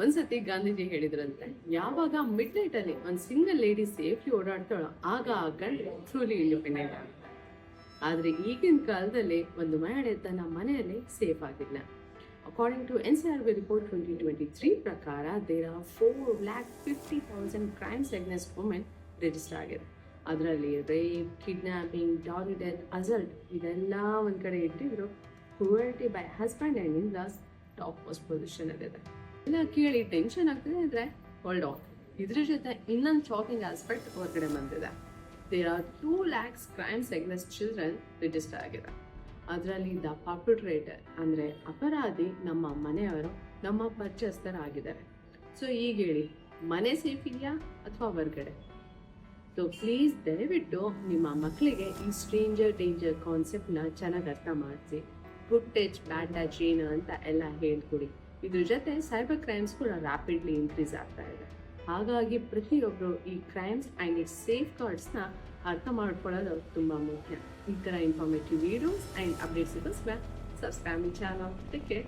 ಒಂದ್ಸತಿ ಗಾಂಧೀಜಿ ಹೇಳಿದ್ರಂತೆ, ಯಾವಾಗ ಮಿಡ್ ನೈಟ್ ಅಲ್ಲಿ ಒಂದ್ ಸಿಂಗಲ್ ಲೇಡಿ ಸೇಫ್ಲಿ ಓಡಾಡ್ತಾಳೋ ಆಗ ಆ ಗಂಡು ಟ್ರೂಲಿ ಇಂಡಿಪೆಂಡೆಂಟ್ ಆಗುತ್ತೆ. ಆದ್ರೆ ಈಗಿನ ಕಾಲದಲ್ಲಿ ಒಂದು ಮಹಿಳೆ ತನ್ನ ಮನೆಯಲ್ಲಿ ಸೇಫ್ ಆಗಿಲ್ಲ. ಅಕಾರ್ಡಿಂಗ್ ಟು NCRB ರಿಪೋರ್ಟ್ 2023 ಪ್ರಕಾರ there are 4,50,000 crimes against women register ಆಗಿದೆ. ಅದರಲ್ಲಿ rape, kidnapping, dowry death, assault ಇದೆಲ್ಲ ಒಂದ್ ಕಡೆ ಇಟ್ಟಿದ್ರು, cruelty by husband and in laws topmost position ಅಲ್ಲಿದೆ. ಎಲ್ಲ ಕೇಳಿ ಟೆನ್ಷನ್ ಆಗ್ತಿದೆ. ಅಂದ್ರೆ ಹೋಲ್ಡ್ ಆನ್, ಇದ್ರ ಜೊತೆ ಇನ್ನೊಂದು ಶಾಕಿಂಗ್ ಆಸ್ಪೆಕ್ಟ್ ಹೊರಗಡೆ ಬಂದಿದೆ. There are 2 lakhs crimes against children register ಆಗಿದೆ. ಅದರಲ್ಲಿ ದ ಪರ್ಪಟ್ರೇಟರ್ ಅಂದ್ರೆ ಅಪರಾಧಿ ನಮ್ಮ ಮನೆಯವರು, ನಮ್ಮ ಪರಿಚಯಸ್ಥರಾಗಿದ್ದಾರೆ. ಸೊ ಈಗ ಹೇಳಿ, ಮನೆ ಸೇಫ್ ಇದೆಯಾ ಅಥವಾ ಹೊರಗಡೆ? ಸೊ ಪ್ಲೀಸ್ ದಯವಿಟ್ಟು ನಿಮ್ಮ ಮಕ್ಕಳಿಗೆ ಈ ಸ್ಟ್ರೇಂಜರ್ ಡೇಂಜರ್ ಕಾನ್ಸೆಪ್ಟ್ನ ಚೆನ್ನಾಗಿ ಅರ್ಥ ಮಾಡಿಸಿ, ಗುಡ್ ಟಚ್ ಬ್ಯಾಡ್ ಟಚ್ ಏನು ಅಂತ ಎಲ್ಲ ಹೇಳ್ಕೊಡಿ. ಇದ್ರ ಜೊತೆ ಸೈಬರ್ ಕ್ರೈಮ್ಸ್ ಕೂಡ ರ್ಯಾಪಿಡ್ಲಿ ಇನ್ಕ್ರೀಸ್ ಆಗ್ತಾ ಇದೆ. ಹಾಗಾಗಿ ಪ್ರತಿಯೊಬ್ಬರು ಈ ಕ್ರೈಮ್ಸ್ ಆ್ಯಂಡ್ ಇಟ್ಸ್ ಸೇಫ್ ಗಾರ್ಡ್ಸ್ನ ಅರ್ಥ ಮಾಡ್ಕೊಳ್ಳೋದು ತುಂಬ ಮುಖ್ಯ. ಈ ಥರ ಇನ್ಫಾರ್ಮೇಟಿವ್ ವಿಡಿಯೋಸ್ ಆ್ಯಂಡ್ ಅಪ್ಡೇಟ್ಸ್ ಇಗೋಸ್ಕರ subscribe my channel. Take care.